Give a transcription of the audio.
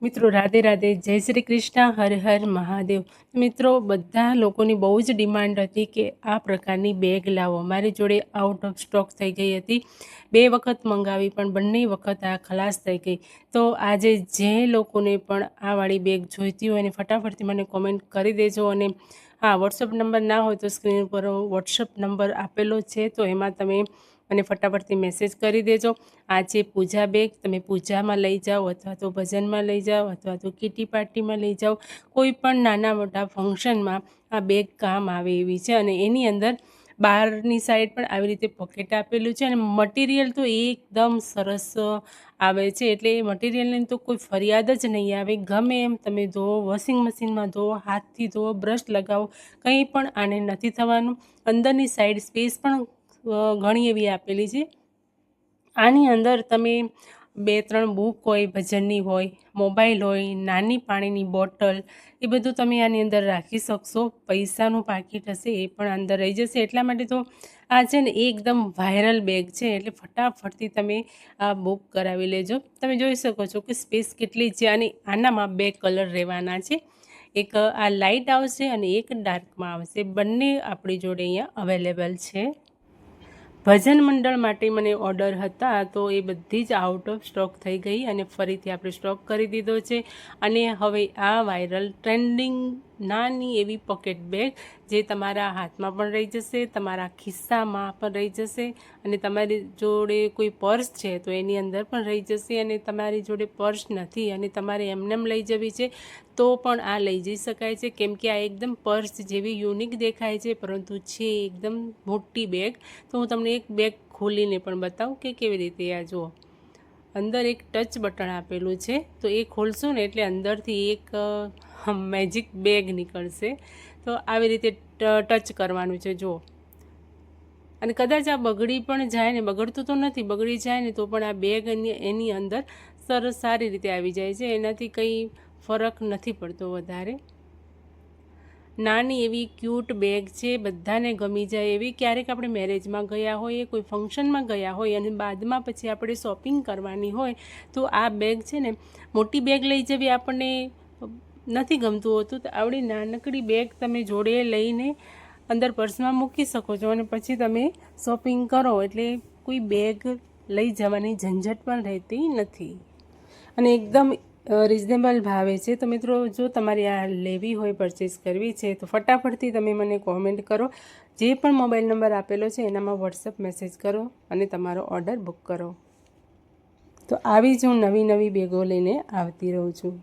મિત્રો રાધે રાધે, જય શ્રી કૃષ્ણ, હર હર મહાદેવ। મિત્રો બધા લોકોની બહુ જ ડિમાન્ડ હતી કે આ પ્રકારની બેગ લાવો। મારી જોડે આઉટ ઓફ સ્ટોક થઈ ગઈ હતી। 2 વખત મંગાવી પણ બંને વખત આ ખલાસ થઈ ગઈ। તો આજે જે લોકોને પણ આ વાળી બેગ જોઈતી હોય એને ફટાફટથી મને કોમેન્ટ કરી દેજો। અને હા, વોટ્સઅપ નંબર ના હોય તો સ્ક્રીન ઉપર વોટ્સઅપ નંબર આપેલો છે, તો એમાં તમે મને ફટાફટથી મેસેજ કરી દેજો। આ છે પૂજા બેગ, તમે પૂજામાં લઈ જાઓ અથવા તો ભજનમાં લઈ જાઓ અથવા તો કિટી પાર્ટીમાં લઈ જાઓ, કોઈ પણ નાના મોટા ફંક્શનમાં આ બેગ કામ આવે એવી છે। અને એની અંદર બહારની સાઈડ પણ આવી રીતે પોકેટ આપેલું છે અને મટીરિયલ તો એકદમ સરસ આવે છે, એટલે એ મટીરિયલની તો કોઈ ફરિયાદ જ નહીં આવે। ગમે એમ તમે ધોવો, વોશિંગ મશીનમાં ધોવો, હાથથી ધોવો, બ્રશ લગાવો, કંઈ પણ આને નથી થવાનું। અંદરની સાઈડ સ્પેસ પણ ઘણી એવી આપેલી છે। આની અંદર તમે 2-3 બુક હોય, ભજનની હોય, મોબાઈલ હોય, નાની પાણીની બોટલ, એ બધું તમે આની અંદર રાખી શકશો। પૈસાનું પાકીટ હશે એ પણ અંદર રહી જશે। એટલા માટે તો આ છે ને એકદમ વાયરલ બેગ છે, એટલે ફટાફટથી તમે આ બુક કરાવી લેજો। તમે જોઈ શકો છો કે સ્પેસ કેટલી છે અને આનામાં 2 કલર રહેવાના છે, એક આ લાઇટ આવશે અને એક ડાર્કમાં આવશે। બંને આપણી જોડે અહીંયા અવેલેબલ છે। ભજન મંડળ માટે મને ઓર્ડર હતા, તો એ બધી જ આઉટ ઓફ સ્ટોક થઈ ગઈ અને ફરીથી આપણે સ્ટોક કરી દીધો છે। અને હવે આ વાયરલ ટ્રેન્ડિંગ નાની એવી પોકેટ બેગ જે તમારા હાથમાં પણ રહી જશે, તમારા ખિસ્સામાં પણ રહી જશે, અને તમારી જોડે કોઈ પર્સ છે તો એની અંદર પણ રહી જશે। અને તમારી જોડે પર્સ નથી અને તમારે એમનેમ લઈ જવી છે તો પણ આ લઈ જઈ શકાય છે, કેમ કે આ એકદમ પર્સ જેવી યુનિક દેખાય છે, પરંતુ છે એકદમ મોટી બેગ। તો હું તમને એક બેગ ખોલીને પણ બતાવું કે કેવી રીતે આ જુઓ, અંદર એક ટચ બટન આપેલું છે, તો એ ખોલશો ને એટલે અંદરથી એક મેજિક બેગ નીકળશે। તો આવી રીતે ટચ કરવાનું છે જુઓ, અને કદાચ આ બગડી પણ જાય ને, બગડતું તો નથી, બગડી જાય ને તો પણ આ બેગ એની અંદર સરસ સારી રીતે આવી જાય છે, એનાથી કંઈ ફરક નથી પડતો વધારે। નાની એવી ક્યુટ બેગ છે, બધાને ગમી જાય એવી। ક્યારેક આપણે મેરેજમાં ગયા હોઈએ, કોઈ ફંક્શનમાં ગયા હોય અને બાદમાં પછી આપણે શોપિંગ કરવાની હોય તો આ બેગ છે ને, મોટી બેગ લઈ જવી આપણને નથી ગમતું હોતું, તો આવડી નાનકડી બેગ તમે જોડે લઈને અંદર પર્સમાં મૂકી શકો છો અને પછી તમે શોપિંગ કરો, એટલે કોઈ બેગ લઈ જવાની ઝંઝટ પણ રહેતી નથી અને એકદમ રિઝનેબલ ભાવે છે। તો મિત્રો, જો તમારે આ લેવી હોય, પરચેસ કરવી છે, તો ફટાફટથી તમે મને કોમેન્ટ કરો। જે પણ મોબાઈલ નંબર આપેલો છે એનામાં વોટ્સઅપ મેસેજ કરો અને તમારો ઓર્ડર બુક કરો। તો આવી જ હું નવી બેગો લઈને આવતી રહું છું।